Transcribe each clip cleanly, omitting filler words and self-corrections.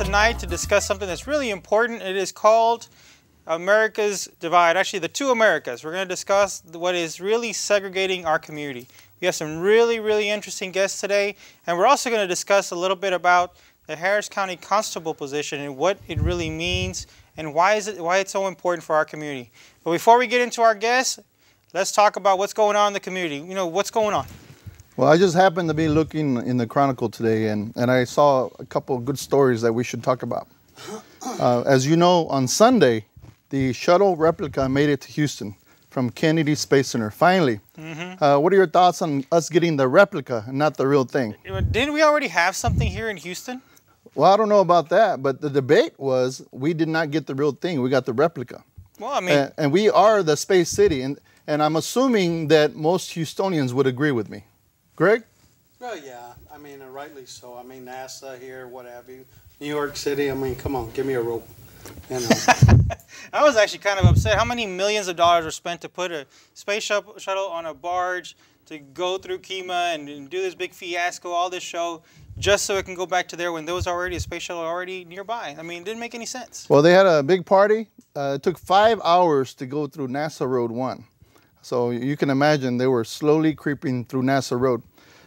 tonight to discuss something that's really important. It is called America's Divide. Actually, the two Americas. We're going to discuss what is really segregating our community. We have some really interesting guests today, and we're also going to discuss a little bit about the Harris County Constable position and what it really means and why it's so important for our community. But before we get into our guests, let's talk about what's going on in the community. You know, what's going on? Well, I just happened to be looking in the Chronicle today, and I saw a couple of good stories that we should talk about. As you know, on Sunday, the shuttle replica made it to Houston from Kennedy Space Center, finally. What are your thoughts on us getting the replica and not the real thing? Didn't we already have something here in Houston? Well, I don't know about that, but the debate was we did not get the real thing. We got the replica. Well, I mean... And we are the space city, and I'm assuming that most Houstonians would agree with me. Greg? Well, yeah. I mean, rightly so. I mean, NASA here, what have you. New York City, I mean, come on, give me a rope. You know. I was actually kind of upset. How many millions of dollars were spent to put a space shuttle on a barge to go through Kima and do this big fiasco, all this show, just so it can go back to there when there was already a space shuttle already nearby? I mean, it didn't make any sense. Well, they had a big party. It took 5 hours to go through NASA Road 1. So you can imagine they were slowly creeping through NASA Road.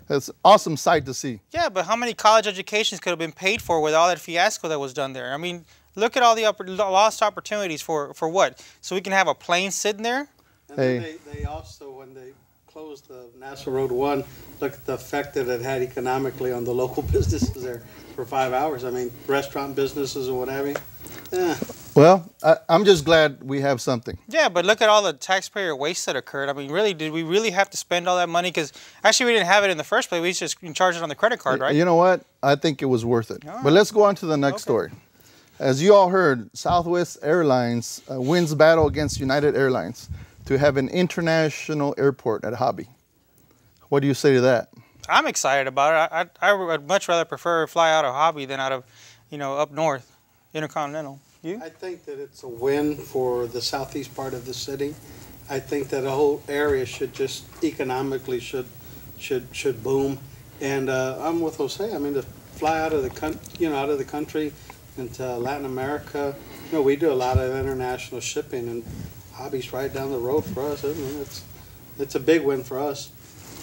It's an awesome sight to see. Yeah, but how many college educations could have been paid for with all that fiasco that was done there? I mean, look at all the lost opportunities for what? So we can have a plane sitting there? And then they also, when they closed the NASA Road 1, look at the effect that it had economically on the local businesses there for 5 hours. I mean, restaurant businesses or what have you. Yeah. Well, I'm just glad we have something. Yeah, but look at all the taxpayer waste that occurred. I mean, really, did we really have to spend all that money? Because actually, we didn't have it in the first place. We just charged it on the credit card, right? You know what? I think it was worth it. But let's go on to the next story. As you all heard, Southwest Airlines wins battle against United Airlines to have an international airport at Hobby. What do you say to that? I'm excited about it. I would much rather prefer fly out of Hobby than out of, up north, Intercontinental. You? I think that it's a win for the southeast part of the city. I think that the whole area should just economically should boom. And I'm with Jose. I mean, to fly out of the country into Latin America. We do a lot of international shipping, and Hobby's right down the road for us. I mean, it's a big win for us.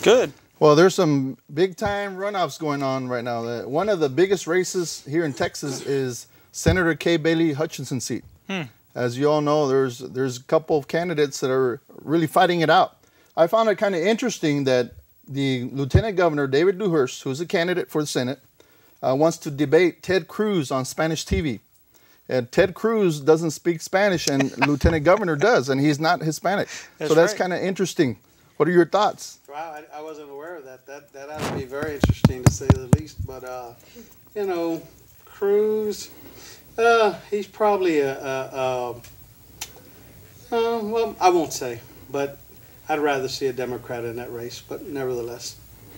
Good. Well, there's some big-time runoffs going on right now. One of the biggest races here in Texas is Senator Kay Bailey Hutchinson's seat. As you all know, there's a couple of candidates that are really fighting it out. I found it kind of interesting that the Lieutenant Governor, David Dewhurst, who's a candidate for the Senate, wants to debate Ted Cruz on Spanish TV. And Ted Cruz doesn't speak Spanish, and Lieutenant Governor does, and he's not Hispanic. That's right. Kind of interesting. What are your thoughts? Wow, I wasn't aware of that. That ought to be very interesting, to say the least. But, Cruz, he's probably well, I won't say, but I'd rather see a Democrat in that race, but nevertheless.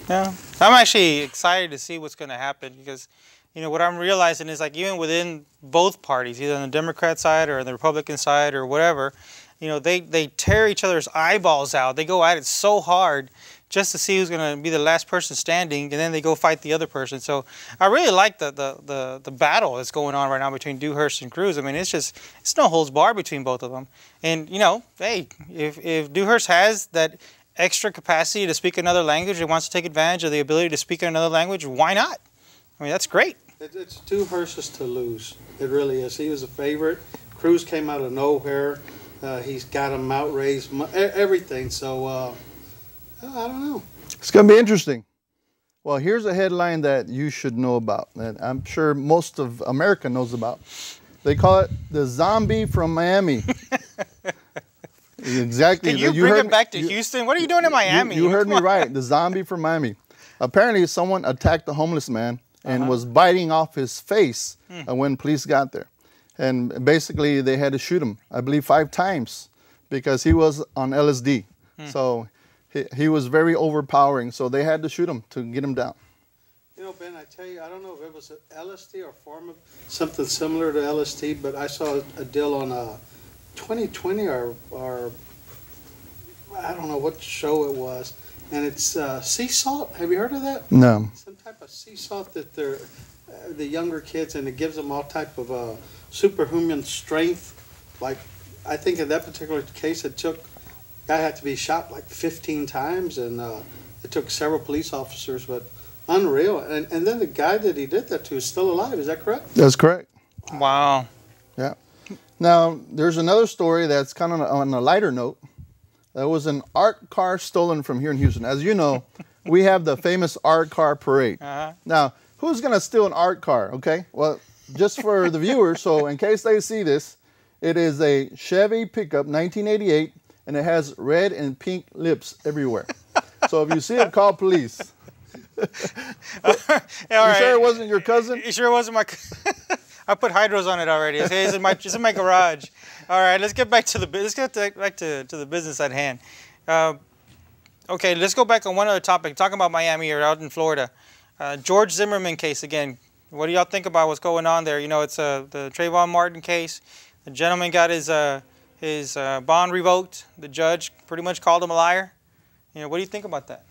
Yeah, I'm actually excited to see what's going to happen because, what I'm realizing is like even within both parties, either on the Democrat side or on the Republican side or whatever, they tear each other's eyeballs out. They go at it so hard just to see who's going to be the last person standing, and then they go fight the other person. So I really like the battle that's going on right now between Dewhurst and Cruz. I mean, it's no holds barred between both of them. And, hey, if Dewhurst has that extra capacity to speak another language and wants to take advantage of the ability to speak another language, why not? I mean, that's great. It's Dewhurst's to lose. It really is. He was a favorite. Cruz came out of nowhere. He's got him outraised, everything. So, I don't know. It's going to be interesting. Well, here's a headline that you should know about, that I'm sure most of America knows about. They call it the zombie from Miami. Exactly. Can you bring it back to Houston? What are you doing in Miami? You heard me right. The zombie from Miami. Apparently, someone attacked a homeless man and was biting off his face when police got there. And basically, they had to shoot him, I believe, 5 times because he was on LSD. So he was very overpowering. So they had to shoot him to get him down. Ben, I tell you, I don't know if it was LSD or form of something similar to LSD, but I saw a deal on 2020 or I don't know what show it was. And it's sea salt. Have you heard of that? No. Some type of sea salt that they're the younger kids, and it gives them all type of superhuman strength. Like, I think in that particular case, guy had to be shot like 15 times, and it took several police officers, but unreal. And then the guy that he did that to is still alive. Is that correct? That's correct. Wow. Yeah. Now, there's another story that's kind of on a lighter note. There was an art car stolen from here in Houston. As you know, we have the famous art car parade. Now, who's going to steal an art car, okay? Well, just for the viewers, so in case they see this, it is a Chevy pickup, 1988, and it has red and pink lips everywhere. So if you see it, call police. You sure it wasn't your cousin? You sure it wasn't my cousin? I put hydros on it already. It's in my garage. All right, let's get back to the business at hand. Okay, let's go back on one other topic. Talking about Miami or out in Florida, George Zimmerman case again. What do y'all think about what's going on there? You know, it's the Trayvon Martin case. The gentleman got his bond revoked. The judge pretty much called him a liar. You know, what do you think about that?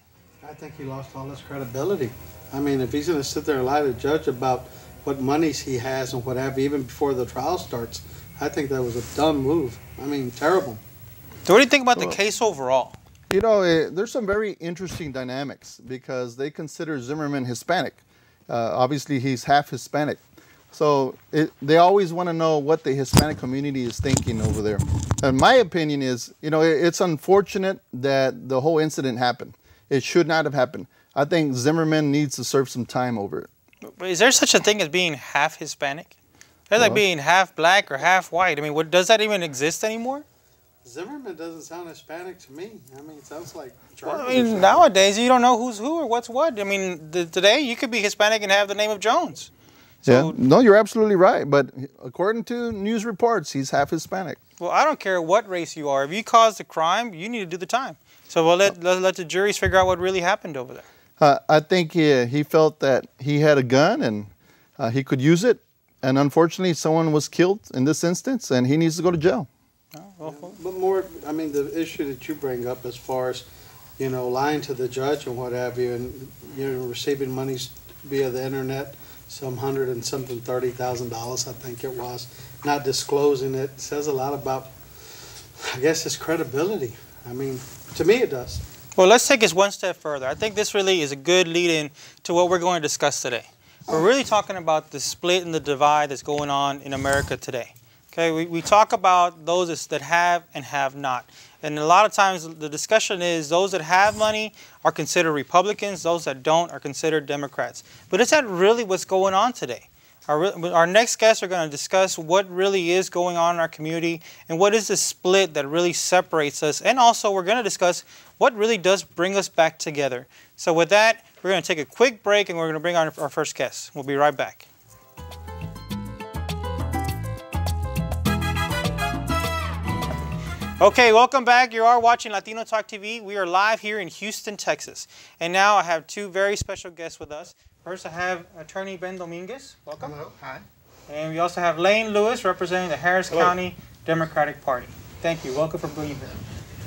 I think he lost all his credibility. I mean, if he's going to sit there and lie to the judge about what monies he has and what have you, even before the trial starts, I think that was a dumb move. I mean, terrible. So what do you think about the case overall? You know, there's some very interesting dynamics because they consider Zimmerman Hispanic. Obviously, he's half Hispanic. So they always want to know what the Hispanic community is thinking over there. And my opinion is, you know, it's unfortunate that the whole incident happened. It should not have happened. I think Zimmerman needs to serve some time over it. But is there such a thing as being half Hispanic? That's like being half black or half white. I mean, does that even exist anymore? Zimmerman doesn't sound Hispanic to me. I mean, it sounds like Well, I mean, nowadays you don't know who's who or what's what. I mean, today you could be Hispanic and have the name of Jones. So, yeah, no, you're absolutely right. But according to news reports, he's half Hispanic. Well, I don't care what race you are. If you caused the crime, you need to do the time. So we'll let the juries figure out what really happened over there. I think he felt that he had a gun and he could use it. And unfortunately, someone was killed in this instance, and he needs to go to jail. But more, I mean, the issue that you bring up as far as, you know, lying to the judge and what have you, and, you know, receiving monies via the internet, some $100 and something, $30,000, I think it was, not disclosing it, says a lot about, I guess, his credibility. I mean, to me it does. Well, let's take this one step further. I think this really is a good lead-in to what we're going to discuss today. We're really talking about the split and the divide that's going on in America today. Okay, we talk about those that have and have not. And a lot of times the discussion is those that have money are considered Republicans, those that don't are considered Democrats. But is that really what's going on today? Our next guests are going to discuss what really is going on in our community and what is the split that really separates us. And also we're going to discuss what really does bring us back together. So with that, we're going to take a quick break and we're going to bring on our first guest. We'll be right back. Okay, welcome back. You are watching Latino Talk TV. We are live here in Houston, Texas. And now I have two very special guests with us. First, I have Attorney Ben Dominguez. Welcome. Hello. Hi. And we also have Lane Lewis representing the Harris County Democratic Party. Thank you. Welcome for being here.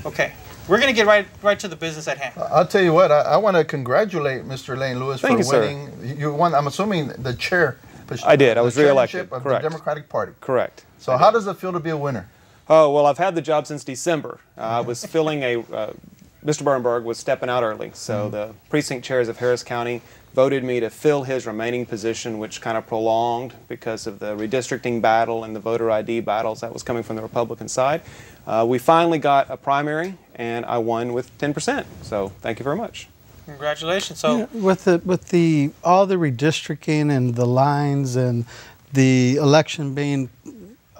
Okay, we're going to get right to the business at hand. I'll tell you what, I want to congratulate Mr. Lane Lewis for winning. You won, I'm assuming, the chair. I did. I was reelected. Of the Democratic Party. Correct. So how does it feel to be a winner? Oh, well, I've had the job since December. I was filling Mr. Bernberg was stepping out early, so the precinct chairs of Harris County voted me to fill his remaining position, which kind of prolonged because of the redistricting battle and the voter ID battles that was coming from the Republican side. We finally got a primary, and I won with 10%. So thank you very much. Congratulations. So with all the redistricting and the lines and the election being,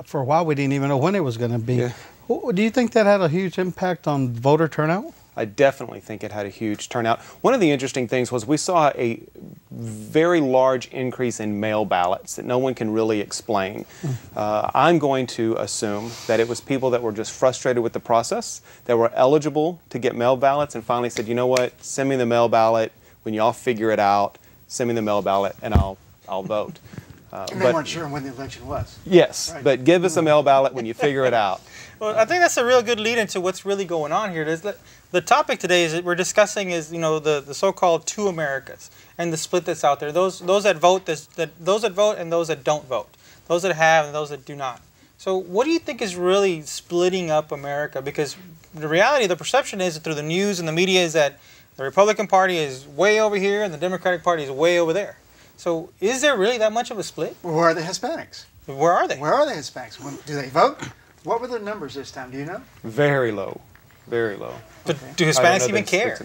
for a while we didn't even know when it was going to be. Yeah. Do you think that had a huge impact on voter turnout? I definitely think it had a huge turnout. One of the interesting things was we saw a very large increase in mail ballots that no one can really explain. I'm going to assume that it was people that were just frustrated with the process, that were eligible to get mail ballots and finally said, you know what, send me the mail ballot. When y'all figure it out, send me the mail ballot and I'll vote. And they weren't sure when the election was. Yes, Right. but give us a mail ballot when you figure it out. Well, I think that's a real good lead into what's really going on here. The topic today is that we're discussing is the so-called two Americas and the split that's out there. Those that vote, those that vote and those that don't vote. Those that have and those that do not. So what do you think is really splitting up America? Because the reality, the perception is through the news and the media is that the Republican Party is way over here and the Democratic Party is way over there. So is there really that much of a split? Well, where are the Hispanics? Where are they? Where are the Hispanics? Do they vote? What were the numbers this time? Do you know? Very low. Very low. But Okay. do Hispanics even care?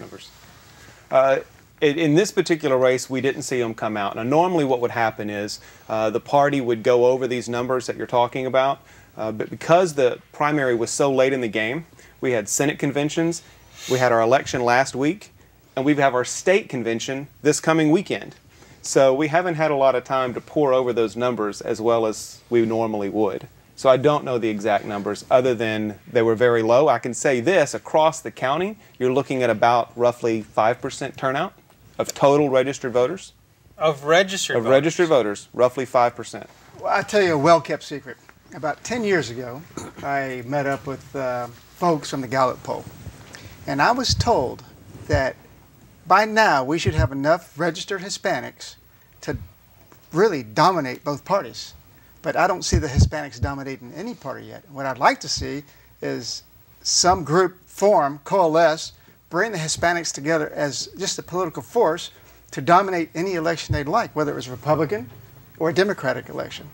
In this particular race, we didn't see them come out. Now, normally what would happen is the party would go over these numbers that you're talking about, but because the primary was so late in the game, we had Senate conventions, we had our election last week, and we have our state convention this coming weekend. So we haven't had a lot of time to pore over those numbers as well as we normally would. So I don't know the exact numbers other than they were very low. I can say this, across the county, you're looking at about roughly 5% turnout of total registered voters. Of registered voters? Of registered voters, roughly 5%. Well, I'll tell you a well-kept secret. About 10 years ago, I met up with folks from the Gallup poll. And I was told that by now we should have enough registered Hispanics to really dominate both parties. But I don't see the Hispanics dominating any party yet. What I'd like to see is some group form, coalesce, bring the Hispanics together as just a political force to dominate any election they'd like, whether it was Republican or a Democratic election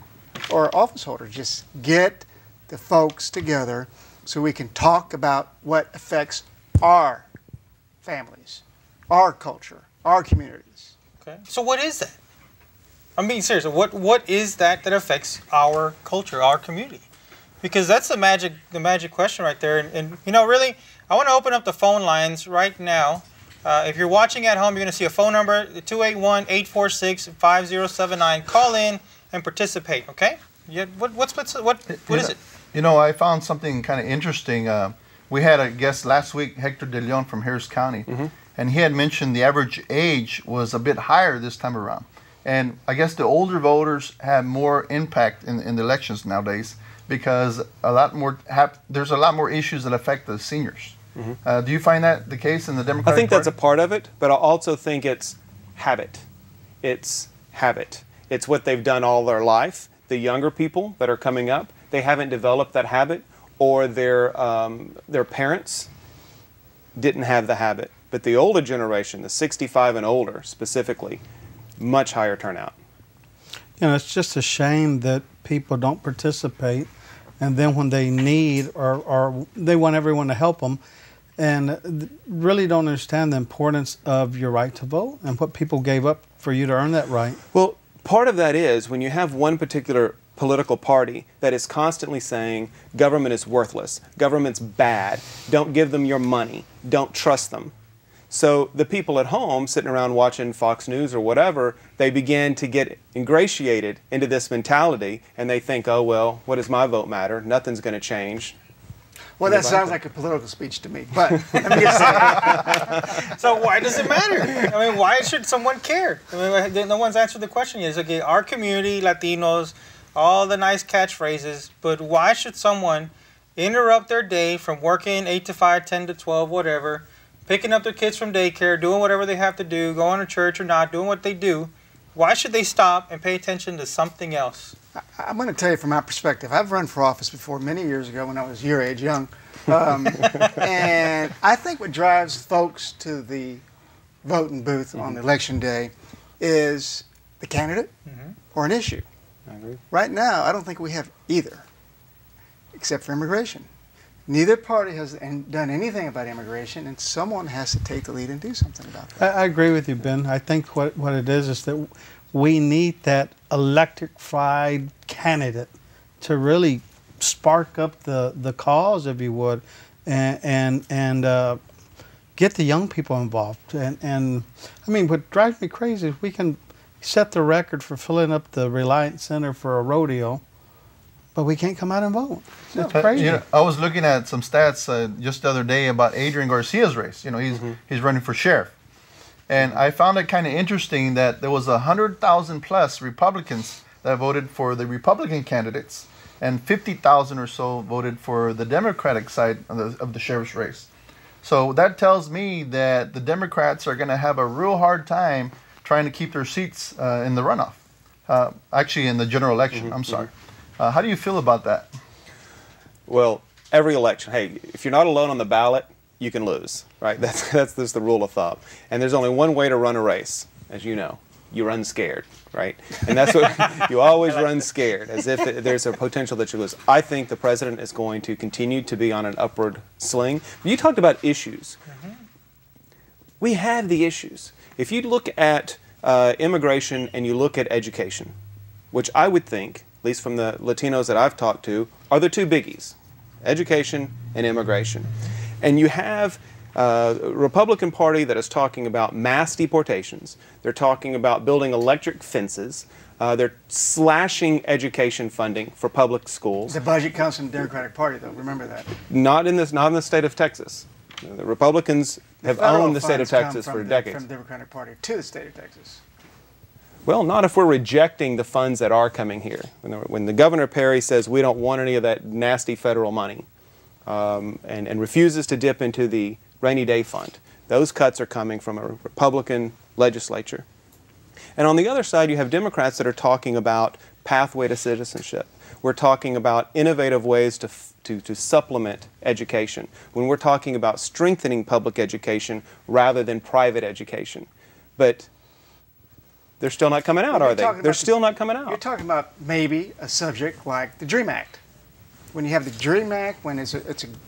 or office holder. Just get the folks together so we can talk about what affects our families, our culture, our communities. Okay. So what is that? I'm being serious. What is that affects our culture, our community? Because that's the magic question right there. And really, I want to open up the phone lines right now. If you're watching at home, you're going to see a phone number, 281-846-5079. Call in and participate. Okay? Yeah. What is it? I found something kind of interesting. We had a guest last week, Hector De Leon from Harris County, and he had mentioned the average age was a bit higher this time around. And I guess the older voters have more impact in the elections nowadays because there's a lot more issues that affect the seniors. Do you find that the case in the Democratic I think Party? that's a part of it, but I also think it's habit. It's habit. It's what they've done all their life. The younger people that are coming up, they haven't developed that habit, or their parents didn't have the habit. But the older generation, the 65 and older specifically, much higher turnout. It's just a shame that people don't participate, and then when they need or they want everyone to help them, and really don't understand the importance of your right to vote and what people gave up for you to earn that right. Well, part of that is when you have one particular political party that is constantly saying government is worthless, government's bad, don't give them your money, don't trust them. So the people at home sitting around watching Fox News or whatever, they begin to get ingratiated into this mentality and they think, oh, well, what does my vote matter? Nothing's going to change. Well, that sounds like a political speech to me, but let me just say. So why does it matter? I mean, why should someone care? I mean, no one's answered the question yet. It's okay, our community, Latinos, all the nice catchphrases, but why should someone interrupt their day from working 8 to 5, 10 to 12, whatever, picking up their kids from daycare, doing whatever they have to do, going to church or not, doing what they do? Why should they stop and pay attention to something else? I'm going to tell you from my perspective. I've run for office before many years ago when I was your age, young. And I think what drives folks to the voting booth on election day is the candidate or an issue. I agree. Right now, I don't think we have either, except for immigration. Neither party has done anything about immigration, and someone has to take the lead and do something about that. I agree with you, Ben. I think what it is that we need that electrified candidate to really spark up the cause, if you would, and get the young people involved. And I mean, what drives me crazy is we can set the record for filling up the Reliance Center for a rodeo, but we can't come out and vote. It's crazy. I was looking at some stats just the other day about Adrian Garcia's race. He's running for sheriff. And I found it kind of interesting that there was 100,000 plus Republicans that voted for the Republican candidates, and 50,000 or so voted for the Democratic side of the sheriff's race. So that tells me that the Democrats are going to have a real hard time trying to keep their seats in the runoff. Actually, in the general election, I'm sorry. How do you feel about that? Well, every election, hey, if you're not alone on the ballot, you can lose, right? That's just the rule of thumb. And there's only one way to run a race, as you know. You run scared, right? And that's what you always run scared, as if there's a potential that you lose. I think the president is going to continue to be on an upward sling. You talked about issues. We have the issues. If you look at immigration and you look at education, which I would think, at least from the Latinos that I've talked to, are the two biggies, education and immigration. And you have a Republican Party that is talking about mass deportations. They're talking about building electric fences. They're slashing education funding for public schools. The budget comes from the Democratic Party, though. Remember that. Not in the state of Texas. The Republicans have owned the state of Texas for decades. From the Democratic Party to the state of Texas. Well, not if we're rejecting the funds that are coming here. When the Governor Perry says we don't want any of that nasty federal money and refuses to dip into the rainy day fund, those cuts are coming from a Republican legislature. And on the other side, you have Democrats that are talking about pathway to citizenship. We're talking about innovative ways to supplement education. When we're talking about strengthening public education rather than private education. But they're still not coming out, are they? They're still not coming out. You're talking about maybe a subject like the DREAM Act. When you have the DREAM Act, when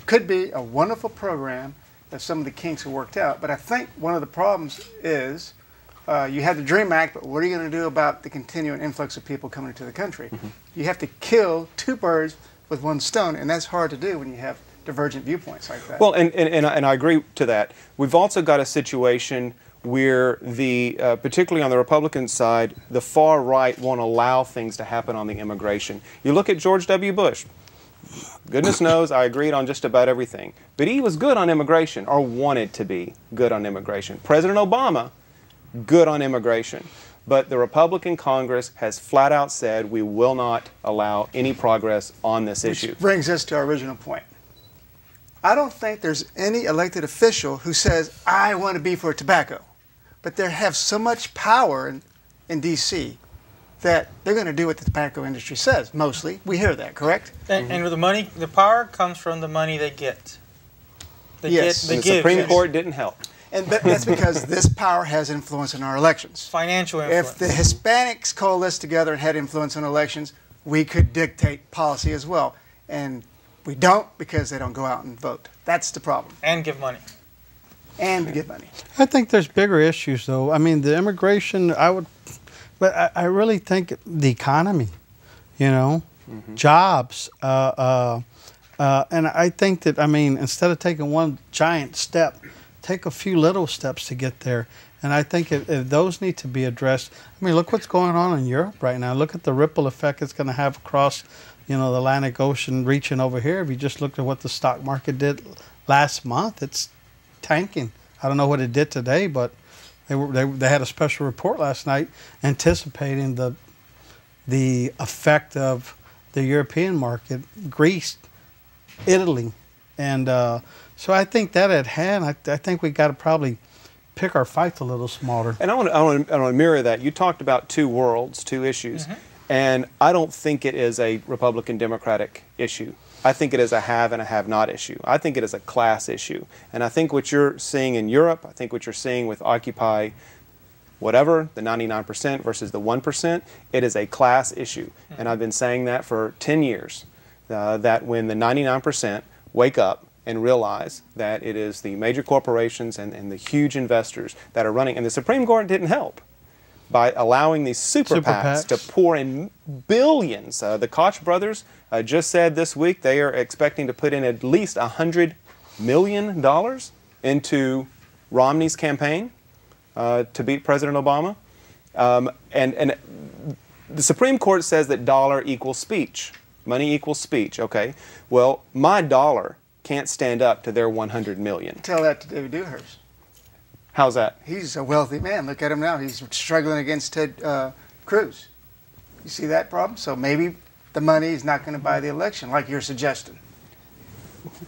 could be a wonderful program if some of the kinks are worked out. But I think one of the problems is you have the DREAM Act, but what are you going to do about the continuing influx of people coming into the country? You have to kill two birds with one stone, and that's hard to do when you have divergent viewpoints like that. Well, and I agree to that. We've also got a situation where particularly on the Republican side, the far right won't allow things to happen on the immigration. You look at George W. Bush. Goodness knows I agreed on just about everything. But he was good on immigration, or wanted to be good on immigration. President Obama, good on immigration. But the Republican Congress has flat out said we will not allow any progress on this issue. Which brings us to our original point. I don't think there's any elected official who says, I want to be for tobacco. But they have so much power in D.C. that they're going to do what the tobacco industry says, mostly. We hear that, correct? And the money, the power comes from the money they get. Yes. The Supreme Court didn't help. But that's because this power has influence in our elections. Financial influence. If the Hispanics coalesced together and had influence on elections, we could dictate policy as well. And we don't because they don't go out and vote. That's the problem. And give money. And give money. I think there's bigger issues, though. I mean, the immigration, but I really think the economy, jobs, and I think that, instead of taking one giant step, take a few little steps to get there. And I think if those need to be addressed, look what's going on in Europe right now. Look at the ripple effect it's going to have across, the Atlantic Ocean reaching over here. If you just looked at what the stock market did last month, it's tanking. I don't know what it did today, but they had a special report last night anticipating the effect of the European market, Greece, Italy, and so I think that at hand, I think we got to probably pick our fights a little smarter. And I want to mirror that. You talked about two worlds, two issues, and I don't think it is a Republican-Democratic issue. I think it is a have and a have-not issue. I think it is a class issue. And I think what you're seeing in Europe, I think what you're seeing with Occupy whatever, the 99% versus the 1%, it is a class issue. And I've been saying that for 10 years, that when the 99% wake up and realize that it is the major corporations and the huge investors that are running, and the Supreme Court didn't help by allowing these super PACs to pour in billions. The Koch brothers just said this week they are expecting to put in at least $100 million into Romney's campaign to beat President Obama. And the Supreme Court says that dollar equals speech. Money equals speech, okay? Well, my dollar can't stand up to their 100 million. Tell that to David Dewhurst. How's that? He's a wealthy man. Look at him now. He's struggling against Ted Cruz. You see that problem? So maybe the money is not going to buy the election, like you're suggesting.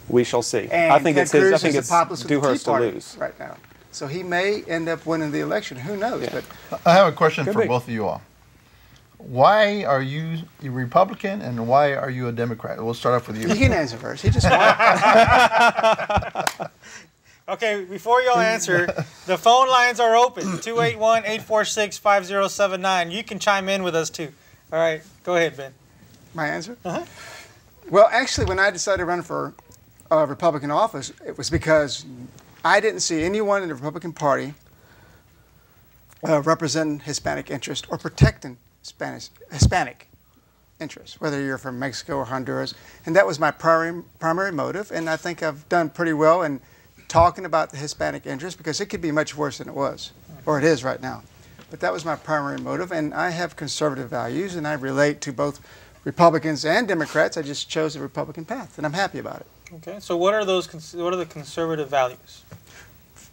We shall see. And I think Ted it's his. I Cruz think is it's the populist of the Tea Dewhurst to Party lose. right now. So he may end up winning the election. Who knows? Yeah. But I have a question Could for be. both of you all. Why are you a Republican and why are you a Democrat? We'll start off with you. you can answer first. He just won. Okay, before y'all answer, the phone lines are open, 281-846-5079. You can chime in with us too. All right, go ahead, Ben. My answer? Uh-huh. Well, actually, when I decided to run for Republican office, it was because I didn't see anyone in the Republican Party representing Hispanic interest or protecting Hispanic interests, whether you're from Mexico or Honduras. And that was my primary motive, and I think I've done pretty well in talking about the Hispanic interest, because it could be much worse than it was, or it is right now. But that was my primary motive, and I have conservative values, and I relate to both Republicans and Democrats. I just chose the Republican path, and I'm happy about it. Okay, so what are the conservative values?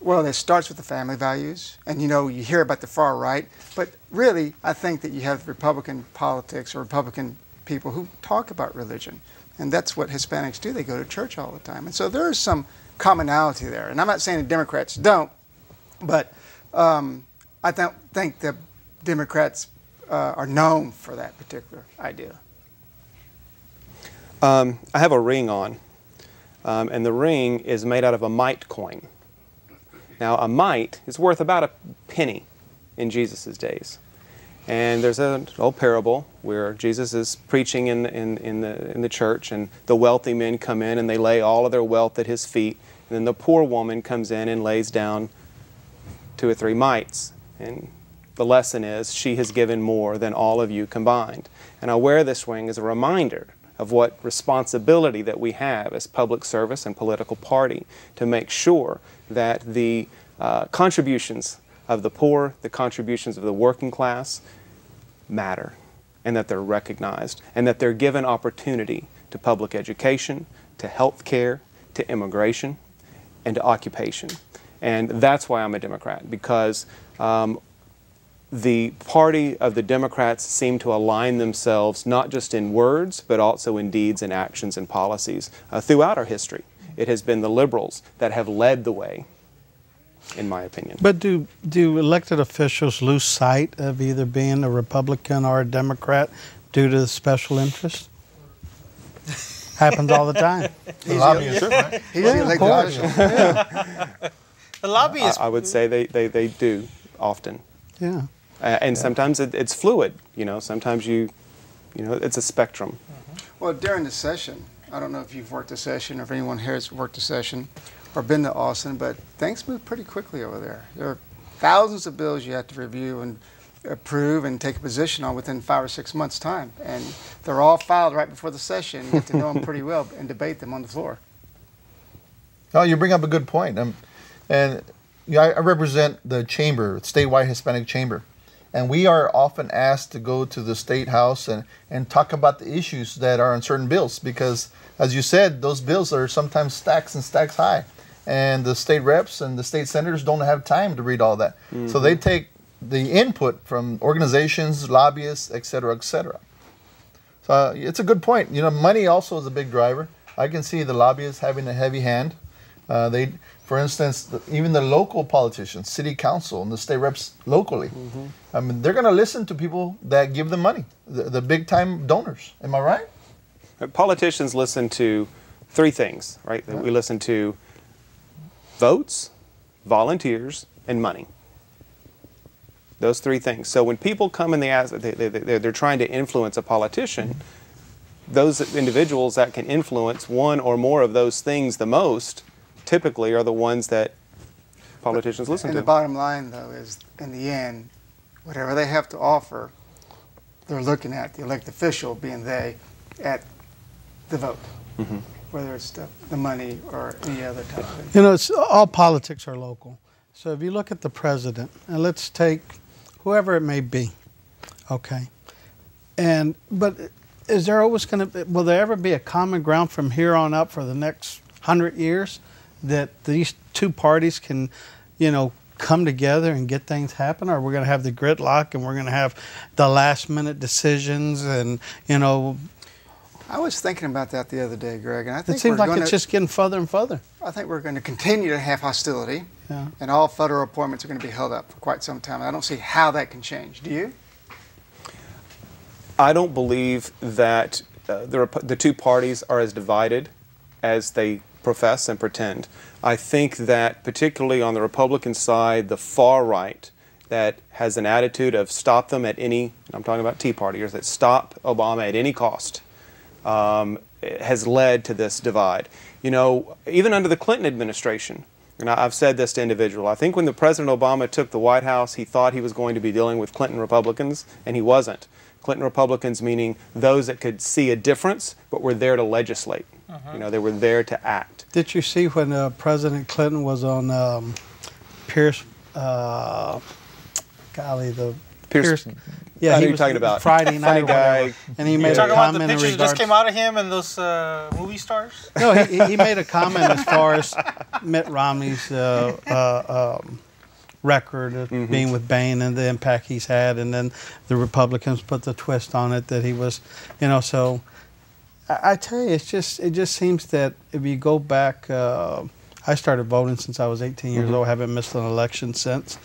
Well, it starts with the family values, and you hear about the far right, but really, I think that you have Republican politics or Republican people who talk about religion, and that's what Hispanics do. They go to church all the time, and so there is some commonality there. And I'm not saying the Democrats don't, but I don't think the Democrats are known for that particular idea. I have a ring on, and the ring is made out of a mite coin. Now, a mite is worth about a penny in Jesus' days. And there's an old parable where Jesus is preaching in the church, and the wealthy men come in and they lay all of their wealth at his feet. And then the poor woman comes in and lays down 2 or 3 mites. And the lesson is, she has given more than all of you combined. And I wear this ring as a reminder of what responsibility that we have as public service and political party to make sure that the contributions of the poor, the contributions of the working class matter, and that they're recognized, and that they're given opportunity to public education, to health care, to immigration, and to occupation. And that's why I'm a Democrat, because the party of the Democrats seem to align themselves not just in words, but also in deeds and actions and policies. Throughout our history, it has been the liberals that have led the way, in my opinion. But do elected officials lose sight of either being a Republican or a Democrat due to the special interest? Happens all the time. The lobbyists, right? He's the elected official. The lobbyists. I would say they do often. Yeah. And sometimes it's fluid, sometimes it's a spectrum. Well, during the session, I don't know if you've worked a session or if anyone here has worked a session or been to Austin, but things move pretty quickly over there. There are thousands of bills you have to review and approve and take a position on within 5 or 6 months' time. And they're all filed right before the session. You get to know them pretty well and debate them on the floor. Oh, you bring up a good point. I represent the chamber, statewide Hispanic Chamber. And we are often asked to go to the State House and talk about the issues that are on certain bills because, as you said, those bills are sometimes stacks and stacks high. And the state reps and the state senators don't have time to read all that. Mm-hmm. So they take the input from organizations, lobbyists, et cetera, et cetera. So it's a good point. Money also is a big driver. I can see the lobbyists having a heavy hand. For instance, even the local politicians, city council, and the state reps locally, I mean, they're going to listen to people that give them money, the big-time donors. Am I right? Politicians listen to 3 things, right? We listen to votes, volunteers, and money. Those 3 things. So when people come and they're trying to influence a politician, those individuals that can influence one or more of those things the most typically are the ones that politicians listen to. And the bottom line, though, is in the end, whatever they have to offer, they're looking at the elected official, being they, at the vote, whether it's the money or any other type of thing. It's all politics are local. So if you look at the president, and let's take whoever it may be, okay, but is there always going to will there ever be a common ground from here on up for the next 100 years that these 2 parties can, come together and get things happen? Or we're going to have the gridlock and we're going to have the last minute decisions and, I was thinking about that the other day, Greg, and I think It seems like it's just getting further and further. I think we're going to continue to have hostility, Yeah. and all federal appointments are going to be held up for quite some time. I don't see how that can change. Do you? I don't believe that the two parties are as divided as they profess and pretend. I think that particularly on the Republican side, the far right that has an attitude of stop them at any, I'm talking about Tea Partiers, that stop Obama at any cost, has led to this divide. You know, even under the Clinton administration, and I've said this to individuals, I think when the President Obama took the White House, he thought he was going to be dealing with Clinton Republicans, and he wasn't. Clinton Republicans meaning those that could see a difference, but were there to legislate. You know, they were there to act. Did you see when President Clinton was on Pierce, Pierce, yeah, I know he you're was talking about. Friday night Funny or whatever, guy. and he You're made a talking about the comment in pictures that just regards. came out of him and those movie stars? No, he made a comment as far as Mitt Romney's record of being with Bain and the impact he's had, and then the Republicans put the twist on it that he was, you know. So I tell you, it just seems that if you go back, I started voting since I was 18 years old. Haven't missed an election since,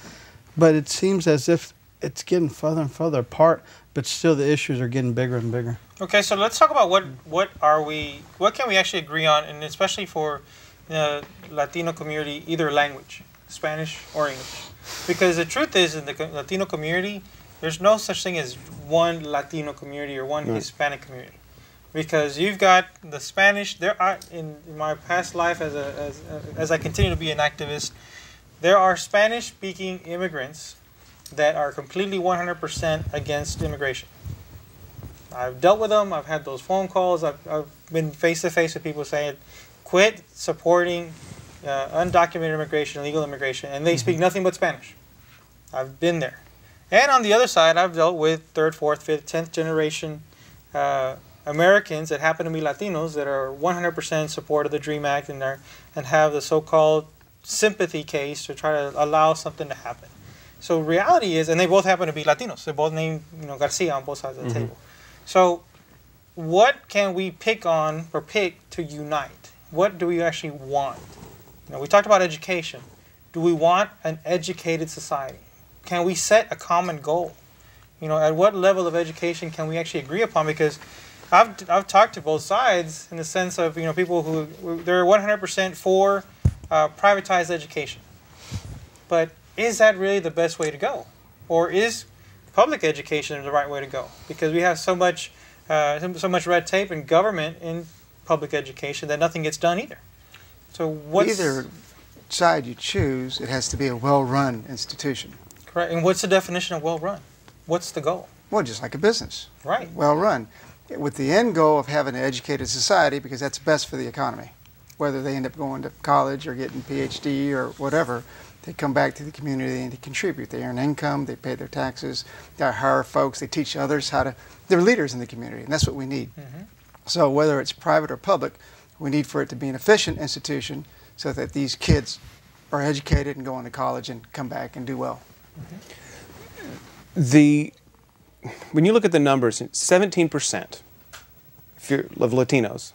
but it seems as if it's getting further and further apart. But still, the issues are getting bigger and bigger. Okay, so let's talk about what can we actually agree on, and especially for the Latino community, either language, Spanish or English. Because the truth is, in the Latino community, there's no such thing as one Latino community or one Hispanic community. Because you've got the Spanish, there are, in my past life as I continue to be an activist, there are Spanish-speaking immigrants that are completely 100% against immigration. I've dealt with them, I've had those phone calls, I've been face-to-face with people saying, quit supporting undocumented immigration, illegal immigration, and they speak nothing but Spanish. I've been there. And on the other side, I've dealt with third, fourth, fifth, 10th generation Americans that happen to be Latinos that are 100% support of the DREAM Act and have the so-called sympathy case to try to allow something to happen. So reality is, and they both happen to be Latinos. They both named Garcia on both sides of the table. So what can we pick to unite? What do we actually want? We talked about education. Do we want an educated society? Can we set a common goal? At what level of education can we actually agree upon? Because I've talked to both sides in the sense of people who they're 100% for privatized education, but is that really the best way to go, or is public education the right way to go? Because we have so much red tape and government in public education that nothing gets done either. So either side you choose, it has to be a well-run institution. Correct. And what's the definition of well-run? What's the goal? Well, just like a business. Right. Well-run. With the end goal of having an educated society, because that's best for the economy. Whether they end up going to college or getting a PhD or whatever, they come back to the community and they contribute. They earn income, they pay their taxes, they hire folks, they teach others they're leaders in the community, and that's what we need. So whether it's private or public, we need for it to be an efficient institution so that these kids are educated and go on to college and come back and do well. When you look at the numbers, 17% of Latinos,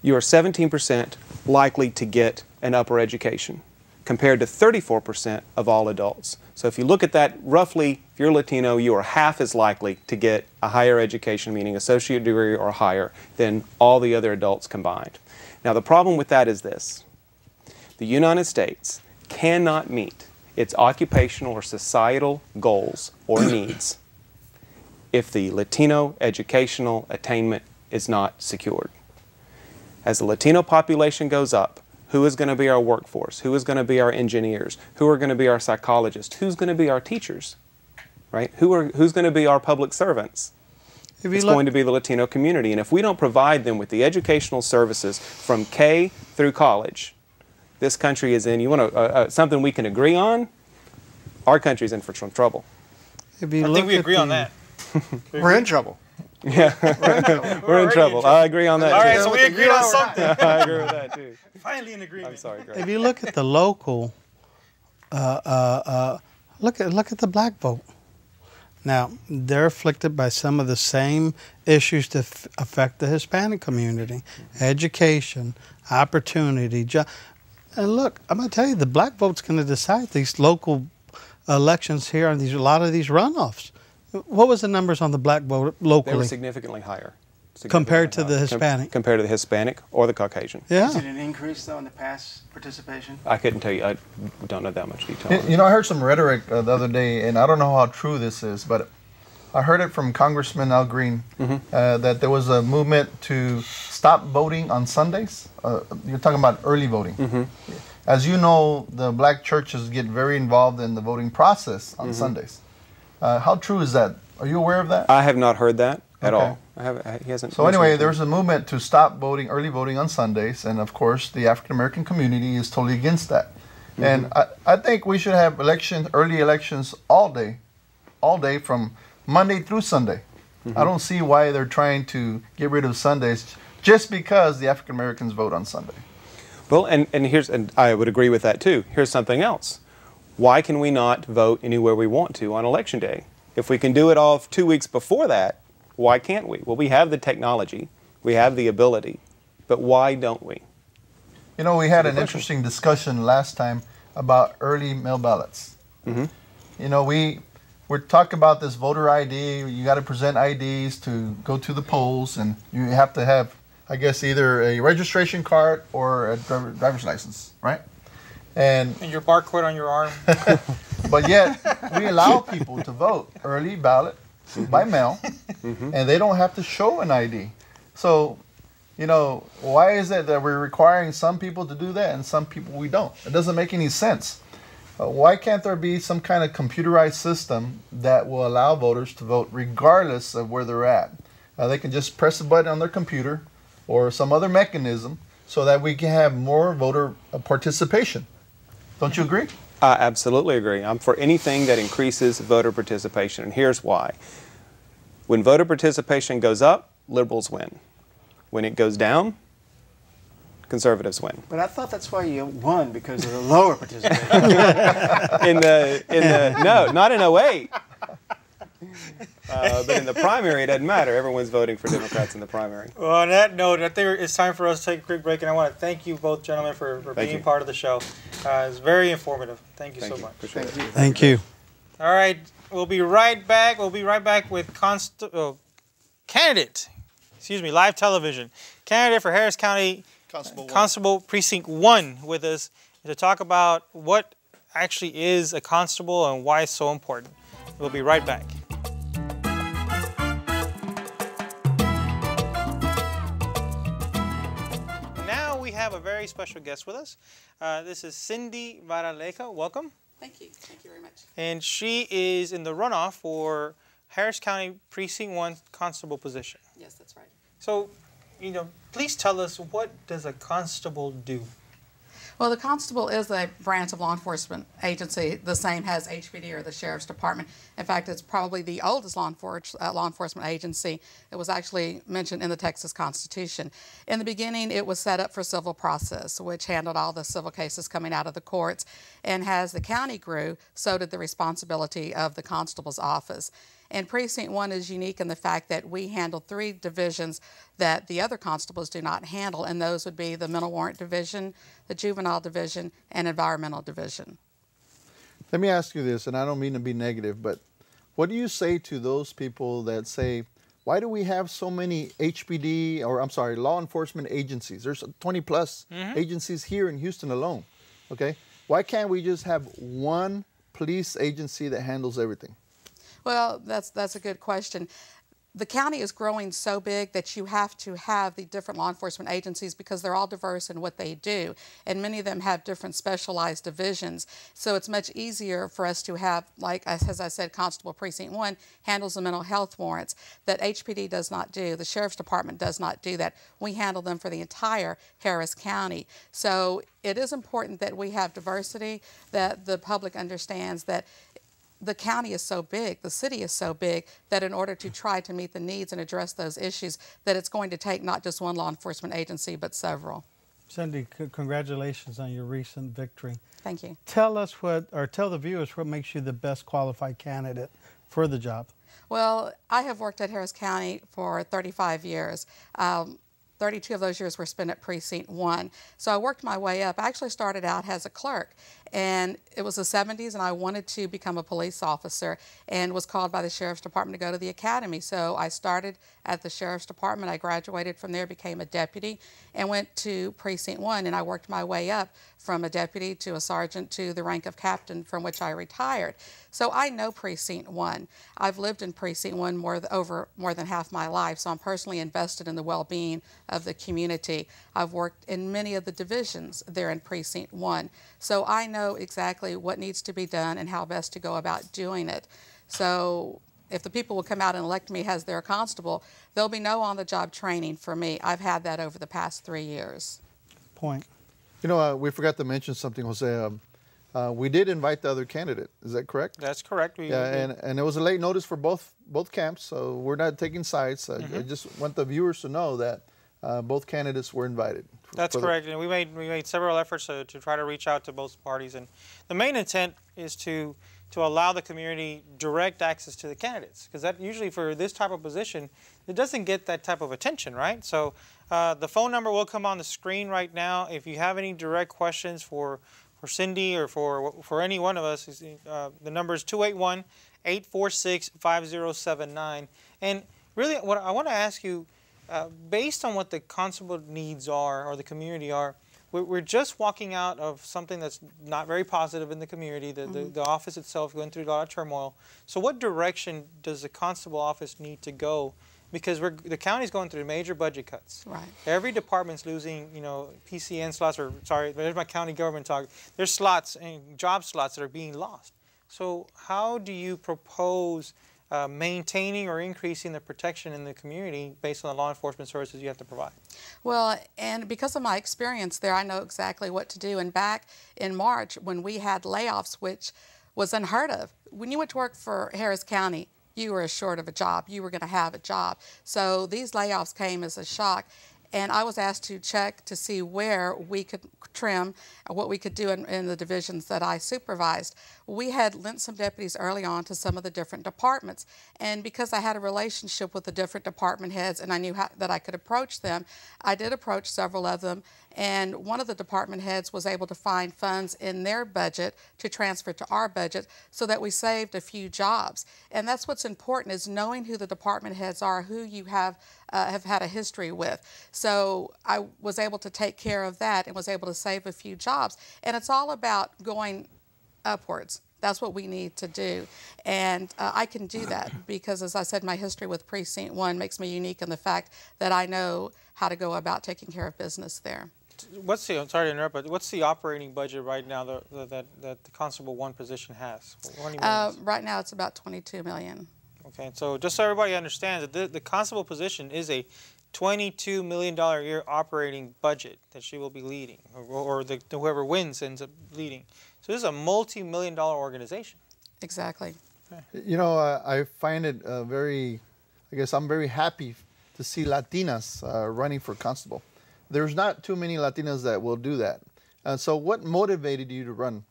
you are 17% likely to get an upper education, compared to 34% of all adults. So if you look at that, roughly, if you're Latino, you are half as likely to get a higher education, meaning associate degree or higher, than all the other adults combined. Now the problem with that is this. The United States cannot meet its occupational or societal goals or needs if the Latino educational attainment is not secured. As the Latino population goes up, who is going to be our workforce? Who is going to be our engineers? Who are going to be our psychologists? Who's going to be our teachers? Right? Who's going to be our public servants? It's going to be the Latino community. And if we don't provide them with the educational services from K through college, this country is in, something we can agree on, our country's in for some trouble. I think we agree on that. We're in trouble. Yeah, we're in trouble. I agree on that. All too. right, so we agree on something. I agree with that too. Finally in agreement. I'm sorry, Greg. If you look at the local, look at the black vote. Now, they're afflicted by some of the same issues that affect the Hispanic community: education, opportunity, and look, I'm going to tell you, the black vote's going to decide these local elections here and a lot of these runoffs. What was the numbers on the black vote locally? They were significantly higher. Compared to the Hispanic? Compared to the Hispanic or the Caucasian. Yeah. Is it an increase, though, in the past participation? I couldn't tell you. I don't know that much detail. You know, I heard some rhetoric the other day, and I don't know how true this is, but I heard it from Congressman Al Green, that there was a movement to stop voting on Sundays. You're talking about early voting. As you know, the black churches get very involved in the voting process on Sundays. How true is that? Are you aware of that? I have not heard that at Okay. all. He hasn't. So anyway, there's a movement to stop early voting on Sundays, and of course, the African American community is totally against that. And I think we should have early elections all day from Monday through Sunday. I don't see why they're trying to get rid of Sundays just because the African Americans vote on Sunday. Well, and I would agree with that too. Here's something else. Why can we not vote anywhere we want to on Election Day? If we can do it all 2 weeks before that, why can't we? Well, we have the technology, we have the ability, but why don't we? You know, we had an interesting discussion last time about early mail ballots. You know, we're talking about this voter ID. You got to present IDs to go to the polls, and you have to have, I guess, either a registration card or a driver's license, right? And your barcode on your arm. but yet, we allow people to vote early ballot by mail, and they don't have to show an ID. So, you know, why is it that we're requiring some people to do that and some people we don't? It doesn't make any sense. Why can't there be some kind of computerized system that will allow voters to vote regardless of where they're at? They can just press a button on their computer or some other mechanism so that we can have more voter participation. Don't you agree? I absolutely agree. I'm for anything that increases voter participation, and here's why. When voter participation goes up, liberals win. When it goes down, conservatives win. But I thought that's why you won, because of the lower participation. No, not in 08. But in the primary, it doesn't matter. Everyone's voting for Democrats in the primary. Well, on that note, I think it's time for us to take a quick break, and I want to thank you both gentlemen for being part of the show. It's very informative. Thank you so much. Thank you. All right, we'll be right back. We'll be right back with live television. Candidate for Harris County Constable Precinct 1 with us to talk about what actually is a constable and why it's so important. We'll be right back. Now we have a very special guest with us. This is Cindy Varaleca. Welcome. Thank you. Thank you very much. And she is in the runoff for Harris County Precinct 1 Constable position. Yes, that's right. So, you know, please tell us, what does a constable do? Well, the constable is a branch of law enforcement agency, the same as HPD or the Sheriff's Department. In fact, it's probably the oldest law enforcement agency. It was actually mentioned in the Texas Constitution. In the beginning, it was set up for civil process, which handled all the civil cases coming out of the courts. And as the county grew, so did the responsibility of the constable's office. And Precinct 1 is unique in the fact that we handle 3 divisions that the other constables do not handle, and those would be the Mental Warrant Division, the Juvenile Division, and Environmental Division. Let me ask you this, and I don't mean to be negative, but what do you say to those people that say, why do we have so many law enforcement agencies? There's 20 plus agencies here in Houston alone, okay? Why can't we just have one police agency that handles everything? Well, that's a good question. The county is growing so big that you have to have the different law enforcement agencies because they're all diverse in what they do, and many of them have different specialized divisions. So it's much easier for us to have, like as I said, Constable Precinct 1 handles the mental health warrants that HPD does not do. The Sheriff's Department does not do that. We handle them for the entire Harris County. So it is important that we have diversity, that the public understands that the county is so big, the city is so big, that in order to try to meet the needs and address those issues, that it's going to take not just one law enforcement agency, but several. Cindy, congratulations on your recent victory. Thank you. Tell us tell the viewers what makes you the best qualified candidate for the job. Well, I have worked at Harris County for 35 years. 32 of those years were spent at Precinct 1. So I worked my way up. I actually started out as a clerk, and it was the 70s, and I wanted to become a police officer and was called by the Sheriff's Department to go to the academy. So I started at the Sheriff's Department. I graduated from there, became a deputy, and went to Precinct 1, and I worked my way up from a deputy to a sergeant to the rank of captain, from which I retired. So I know Precinct 1. I've lived in Precinct 1 over more than half my life, so I'm personally invested in the well-being of the community. I've worked in many of the divisions there in Precinct 1, so I know exactly what needs to be done and how best to go about doing it. So if the people will come out and elect me as their constable, there'll be no on-the-job training for me. I've had that over the past 3 years. Point. You know, we forgot to mention something, Jose. We did invite the other candidate. Is that correct? That's correct. Yeah, and it was a late notice for both camps, so we're not taking sides. I just want the viewers to know that both candidates were invited. That's correct, and we made several efforts to try to reach out to both parties, and the main intent is to allow the community direct access to the candidates, because that usually for this type of position, it doesn't get that type of attention, right? So the phone number will come on the screen right now. If you have any direct questions for Cindy or for any one of us, the number is 281-846-5079. And really, what I want to ask you, based on what the constable needs are or the community are, we're just walking out of something that's not very positive in the community. The office itself going through a lot of turmoil. So what direction does the constable office need to go? Because the county's going through major budget cuts. Right. Every department's losing, PCN slots, or sorry, there's my county government talk. There's slots and job slots that are being lost. So how do you propose maintaining or increasing the protection in the community based on the law enforcement services you have to provide? Well, and because of my experience there, I know exactly what to do. And back in March, when we had layoffs, which was unheard of, when you went to work for Harris County, you were assured of a job. You were going to have a job. So these layoffs came as a shock. And I was asked to check to see where we could trim, what we could do in the divisions that I supervised. We had lent some deputies early on to some of the different departments. And because I had a relationship with the different department heads and I knew that I could approach them, I did approach several of them. And one of the department heads was able to find funds in their budget to transfer to our budget so that we saved a few jobs. And that's what's important, is knowing who the department heads are, who you have had a history with. So I was able to take care of that and was able to save a few jobs. And it's all about going upwards. That's what we need to do. And I can do that because, as I said, my history with Precinct 1 makes me unique in the fact that I know how to go about taking care of business there. I'm sorry to interrupt, but what's the operating budget right now that the Constable 1 position has? Right now it's about $22 million. Okay, so just so everybody understands, the constable position is a $22 million a year operating budget that she will be leading, or whoever wins ends up leading. So this is a multi-million-dollar organization. Exactly. You know, I find it I'm very happy to see Latinas running for constable. There's not too many Latinas that will do that. So what motivated you to run?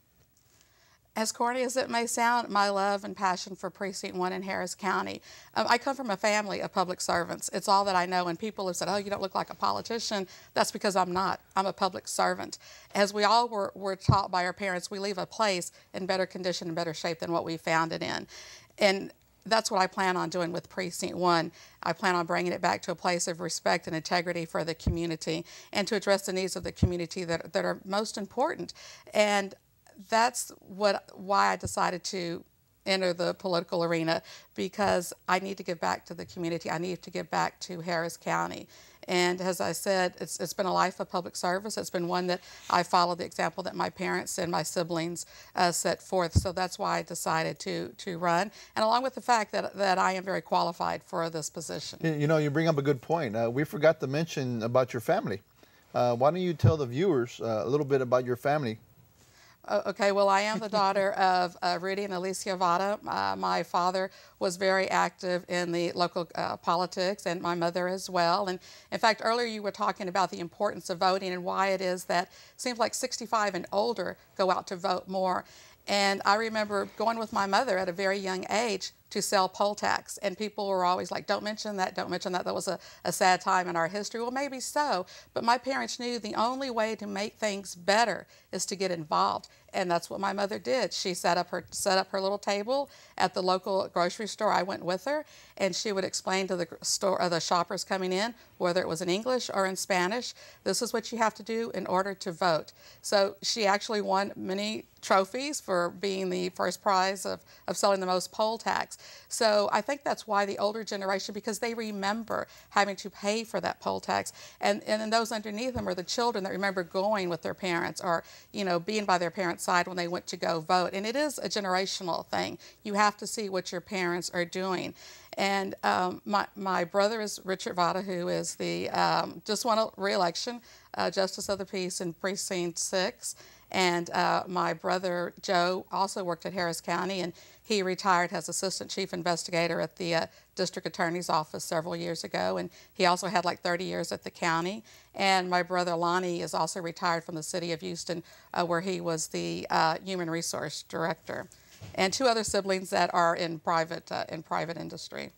As corny as it may sound, my love and passion for Precinct 1 in Harris County. I come from a family of public servants. It's all that I know. And people have said, oh, you don't look like a politician. That's because I'm not. I'm a public servant. As we all were taught by our parents, we leave a place in better condition and better shape than what we found it in. And that's what I plan on doing with Precinct 1. I plan on bringing it back to a place of respect and integrity for the community and to address the needs of the community that are most important. And that's why I decided to enter the political arena, because I need to give back to the community. I need to give back to Harris County. And as I said, it's been a life of public service. It's been one that I followed the example that my parents and my siblings set forth. So that's why I decided to run. And along with the fact that I am very qualified for this position. You know, you bring up a good point. We forgot to mention about your family. Why don't you tell the viewers a little bit about your family? Okay, well, I am the daughter of Rudy and Alicia Vada. My father was very active in the local politics, and my mother as well. And in fact, earlier you were talking about the importance of voting and why it is that it seems like 65 and older go out to vote more. And I remember going with my mother at a very young age to sell poll tax. And people were always like, don't mention that, don't mention that. That was a sad time in our history. Well, maybe so. But my parents knew the only way to make things better is to get involved. And that's what my mother did. She set up her little table at the local grocery store. I went with her, and she would explain to the shoppers coming in, whether it was in English or in Spanish, this is what you have to do in order to vote. So she actually won many trophies for being the first prize of selling the most poll tax. So I think that's why the older generation, because they remember having to pay for that poll tax, and then those underneath them are the children that remember going with their parents, or being by their parents' side when they went to go vote. And it is a generational thing. You have to see what your parents are doing. And my brother is Richard Vada, who is the just won a re-election, Justice of the Peace in Precinct 6. And my brother Joe also worked at Harris County, and he retired as Assistant Chief Investigator at the District Attorney's Office several years ago, and he also had like 30 years at the county. And my brother Lonnie is also retired from the City of Houston, where he was the Human Resource Director. And 2 other siblings that are in private industry.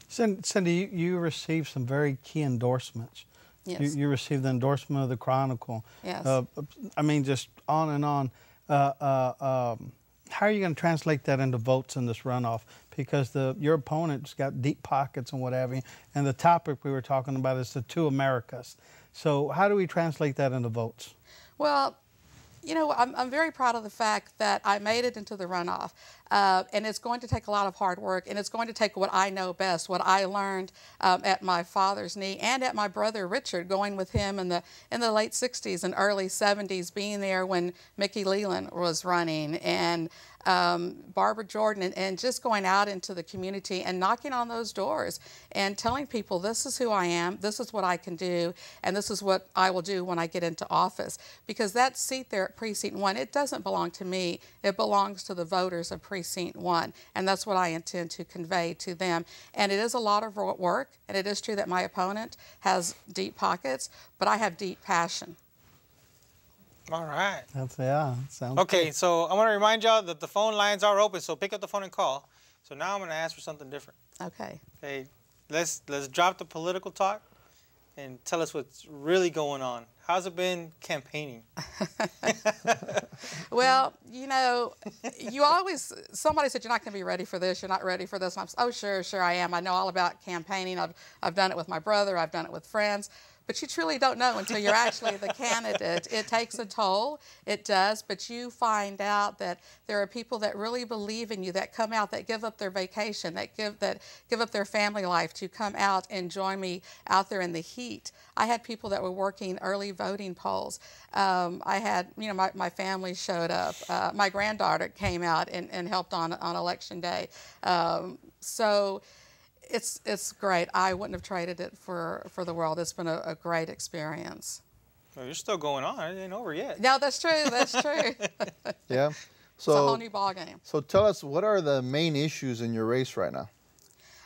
Cindy, you received some very key endorsements. Yes. You received the endorsement of the Chronicle. Yes. I mean, just on and on. How are you going to translate that into votes in this runoff? Because your opponent's got deep pockets and what have you, and the topic we were talking about is the 2 Americas. So how do we translate that into votes? Well, I'm very proud of the fact that I made it into the runoff, and it's going to take a lot of hard work, and it's going to take what I know best, what I learned at my father's knee and at my brother Richard, going with him in the late 60s and early 70s, being there when Mickey Leland was running, and Barbara Jordan, and just going out into the community and knocking on those doors and telling people, this is who I am, this is what I can do, and this is what I will do when I get into office. Because that seat there at Precinct 1, it doesn't belong to me, it belongs to the voters of Precinct 1, and that's what I intend to convey to them. And it is a lot of work, and it is true that my opponent has deep pockets, but I have deep passion. All right. Sounds Okay, good. so I want to remind y'all that the phone lines are open, so pick up the phone and call. So now I'm going to ask for something different. Okay. Okay, let's drop the political talk and tell us what's really going on. How's it been campaigning? Well, somebody said, you're not going to be ready for this, you're not ready for this. And I'm, oh, sure I am. I know all about campaigning. I've done it with my brother, I've done it with friends. But you truly don't know until you're actually the candidate. It takes a toll, it does, but you find out that there are people that really believe in you, that come out, that give up their vacation, that give up their family life to come out and join me out there in the heat. I had people that were working early voting polls. I had, my family showed up. My granddaughter came out and helped on election day. So it's great. I wouldn't have traded it for the world. It's been a great experience. Well, you're still going on. It ain't over yet. No, that's true. That's true. Yeah. It's a whole new ballgame. So tell us, what are the main issues in your race right now?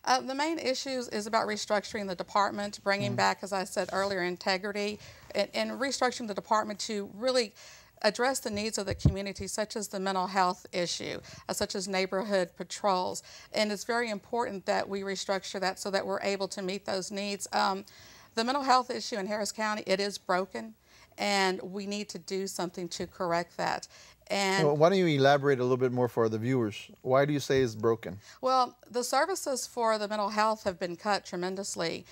The main issues is about restructuring the department, bringing back, as I said earlier, integrity, and restructuring the department to really address the needs of the community, such as the mental health issue, such as neighborhood patrols. And it's very important that we restructure that so that we're able to meet those needs. The mental health issue in Harris County, it is broken, and we need to do something to correct that. And well, why don't you elaborate a little bit more for the viewers? Why do you say it's broken? Well, the services for the mental health have been cut tremendously.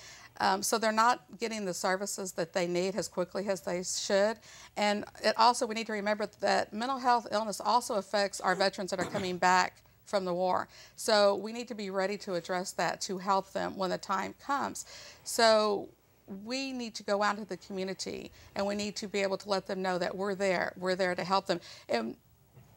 So they're not getting the services that they need as quickly as they should. And we need to remember that mental health illness also affects our veterans that are coming back from the war. So we need to be ready to address that, to help them when the time comes. So we need to go out into the community, and we need to be able to let them know that we're there to help them. And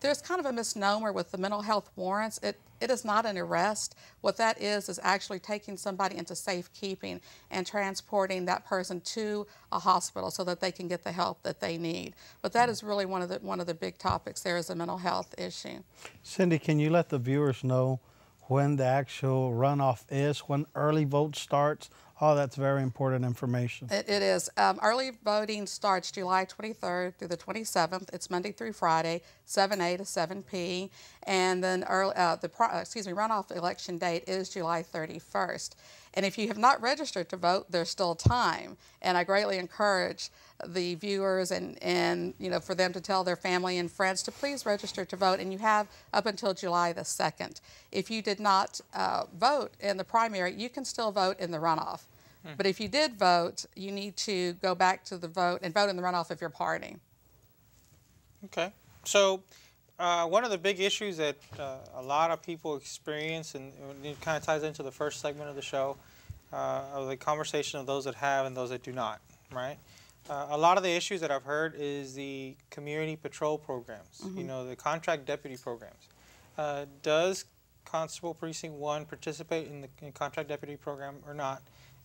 there's kind of a misnomer with the mental health warrants. It is not an arrest. What that is actually taking somebody into safekeeping and transporting that person to a hospital so that they can get the help that they need. But that is really one of the big topics there, is the mental health issue. Cindy, can you let the viewers know when the actual runoff is, when early vote starts, Oh, that's very important information. It is. Early voting starts July 23rd through the 27th. It's Monday through Friday, 7 a to 7 p. And then runoff election date is July 31st. And if you have not registered to vote, there's still time. And I greatly encourage the viewers and for them to tell their family and friends to please register to vote. And you have up until July the 2nd. If you did not vote in the primary, you can still vote in the runoff. But if you did vote, you need to go back to the vote and vote in the runoff of your party. Okay. So one of the big issues that a lot of people experience, and it kind of ties into the first segment of the show, of the conversation of those that have and those that do not, right? A lot of the issues that I've heard is the community patrol programs, the contract deputy programs. Does Constable Precinct 1 participate in the contract deputy program or not?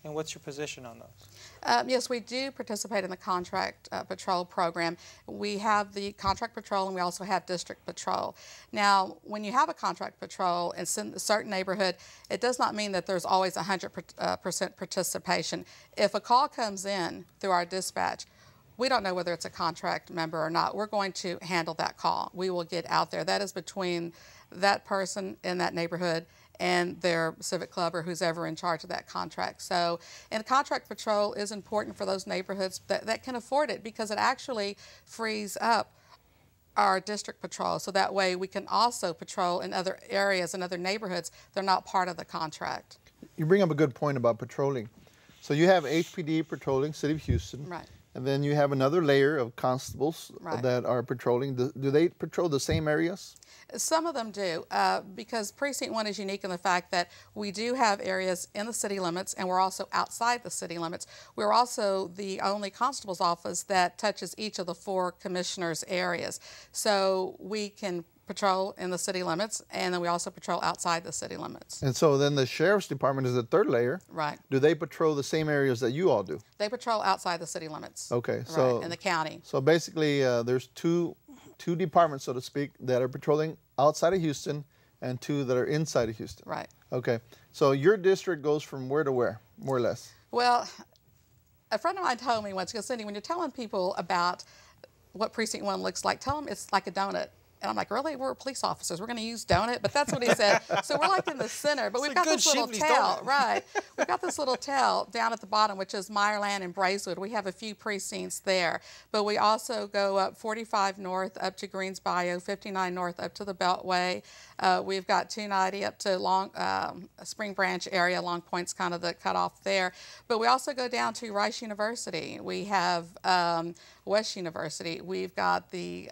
And what's your position on those? Yes, we do participate in the contract patrol program. We have the contract patrol and we also have district patrol. Now, when you have a contract patrol in a certain neighborhood, it does not mean that there's always 100% participation. If a call comes in through our dispatch, we don't know whether it's a contract member or not. We're going to handle that call. We will get out there. That is between that person in that neighborhood and their civic club or who's ever in charge of that contract. So, and contract patrol is important for those neighborhoods that can afford it, because it actually frees up our district patrol, so that way we can also patrol in other areas and other neighborhoods. They're not part of the contract. You bring up a good point about patrolling. So you have HPD patrolling City of Houston. Right. And then you have another layer of constables Right. that are patrolling. Do they patrol the same areas? Some of them do, because Precinct 1 is unique in the fact that we do have areas in the city limits and we're also outside the city limits. We're also the only constable's office that touches each of the 4 commissioners' areas. So we can patrol in the city limits, and then we also patrol outside the city limits. And so then the sheriff's department is the third layer. Right. Do they patrol the same areas that you all do? They patrol outside the city limits. Okay. Right, So in the county. So basically, there's two departments, so to speak, that are patrolling outside of Houston, and 2 that are inside of Houston. Right. Okay. So your district goes from where to where, more or less? Well, a friend of mine told me once, because Cindy, when you're telling people about what Precinct 1 looks like, tell them it's like a donut. And I'm like, really? We're police officers. We're going to use donut? But that's what he said. So we're like in the center. But we've got this little tail. Right. We've got this little tail down at the bottom, which is Meyerland and Brazewood. We have a few precincts there. But we also go up 45 north up to Greens Bayou, 59 north up to the Beltway. We've got 290 up to Spring Branch area. Long Point's kind of the cutoff there. But we also go down to Rice University. We have West University. We've got the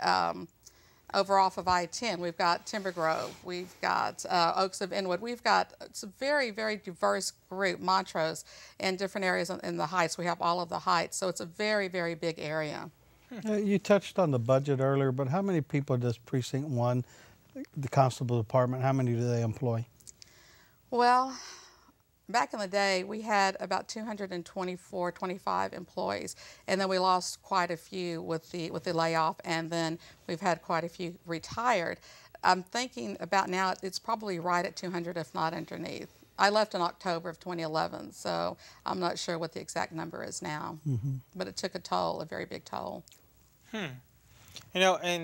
over off of I-10. We've got Timber Grove. We've got Oaks of Inwood. It's a very, very diverse group, Montrose, in different areas in the Heights. We have all of the Heights, so it's a very, very big area. You touched on the budget earlier, but how many people does Precinct 1, the Constable Department, how many do they employ? Well, back in the day, we had about 224, 25 employees, and then we lost quite a few with the layoff, and then we've had quite a few retired. I'm thinking about now, it's probably right at 200, if not underneath. I left in October of 2011, so I'm not sure what the exact number is now. But it took a toll, a very big toll. And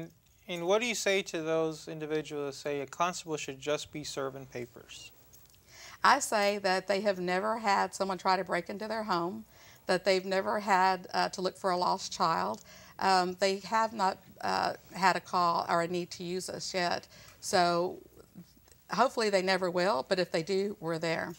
what do you say to those individuals that say a constable should just be serving papers? I say that they have never had someone try to break into their home, that they've never had to look for a lost child. They have not had a call or a need to use us yet. So hopefully they never will, but if they do, we're there.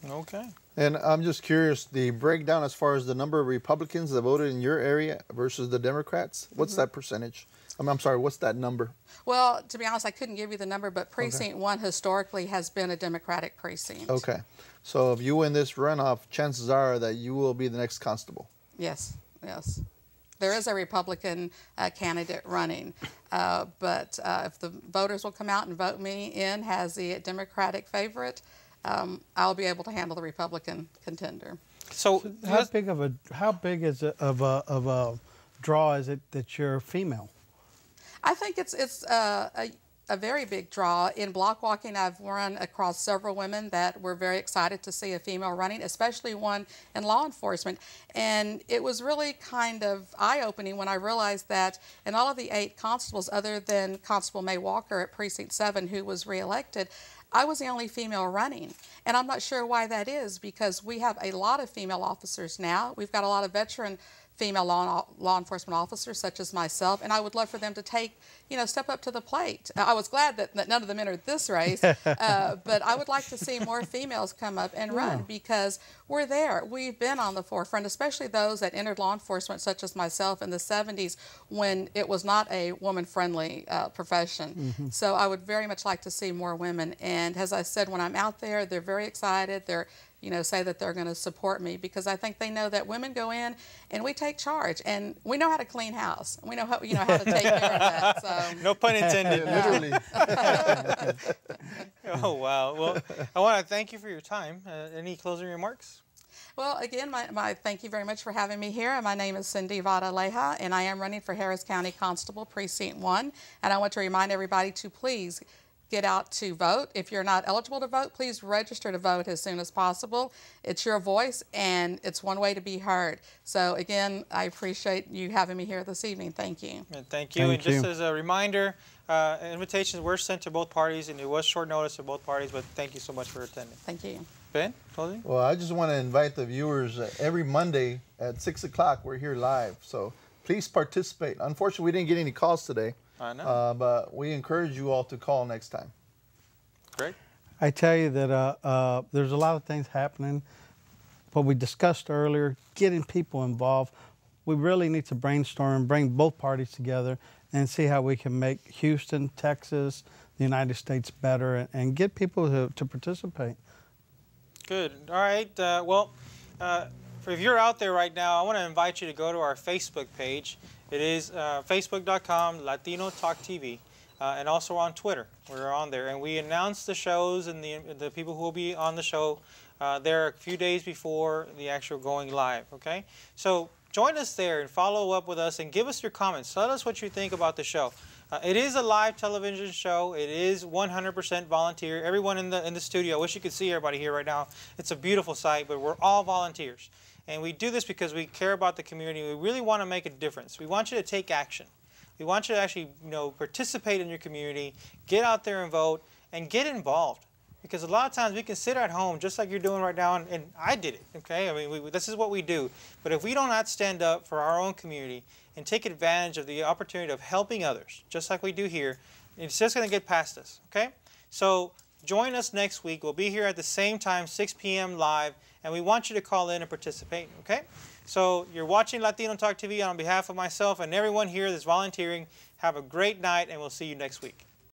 Okay. And I'm just curious, the breakdown as far as the number of Republicans that voted in your area versus the Democrats, what's that percentage? I'm sorry, what's that number? Well, to be honest, I couldn't give you the number, but Precinct 1 historically has been a Democratic precinct. Okay. So if you win this runoff, chances are that you will be the next constable. Yes, yes. There is a Republican candidate running, but if the voters will come out and vote me in as the Democratic favorite, I'll be able to handle the Republican contender. So how big is it of a draw is it that you're female? I think it's a very big draw. In block walking, I've run across several women that were very excited to see a female running, especially one in law enforcement. And it was really kind of eye-opening when I realized that in all of the 8 constables, other than Constable May Walker at Precinct 7, who was reelected, I was the only female running. And I'm not sure why that is, because we have a lot of female officers now. We've got a lot of veteran female law enforcement officers, such as myself, and I would love for them to take, step up to the plate. I was glad that none of them entered this race, but I would like to see more females come up and run, because we're there. We've been on the forefront, especially those that entered law enforcement, such as myself in the 70s, when it was not a woman-friendly profession. So I would very much like to see more women, and as I said, when I'm out there, they're very excited. They're say that they're going to support me, because I think they know that women go in and we take charge, and we know how to clean house. We know how how to take care of that. So. No pun intended. Literally. Oh wow. Well, I want to thank you for your time. Any closing remarks? Well, again, my thank you very much for having me here. My name is Cindy Vada-Leja, and I am running for Harris County Constable Precinct 1. And I want to remind everybody to please get out to vote. If you're not eligible to vote, please register to vote as soon as possible. It's your voice, and it's one way to be heard. So again, I appreciate you having me here this evening. Thank you. And thank you. Thank and just you. as a reminder, invitations were sent to both parties, and it was short notice to both parties, but thank you so much for attending. Thank you. Ben, closing? Well, I just want to invite the viewers every Monday at 6 o'clock. We're here live, so please participate. Unfortunately, we didn't get any calls today. I know. But we encourage you all to call next time. Great. I tell you that there's a lot of things happening. What we discussed earlier, getting people involved. We really need to brainstorm, bring both parties together, and see how we can make Houston, Texas, the United States better, and get people to participate. Good. All right. If you're out there right now, I want to invite you to go to our Facebook page. It is facebook.com Latino Talk TV, and also on Twitter. We're on there, and we announce the shows and the people who will be on the show there a few days before the actual going live. Okay, so join us there and follow up with us and give us your comments. Tell us what you think about the show. It is a live television show. It is 100% volunteer. Everyone in the studio. I wish you could see everybody here right now. It's a beautiful sight, but we're all volunteers. And we do this because we care about the community. We really want to make a difference. We want you to take action. We want you to actually, participate in your community, get out there and vote, and get involved. Because a lot of times we can sit at home just like you're doing right now, and I did it, okay? I mean, this is what we do. But if we do not stand up for our own community and take advantage of the opportunity of helping others, just like we do here, it's just going to get past us, okay? So join us next week. We'll be here at the same time, 6 p.m. live, and we want you to call in and participate, okay? So you're watching Latino Talk TV. On behalf of myself and everyone here that's volunteering, have a great night, and we'll see you next week.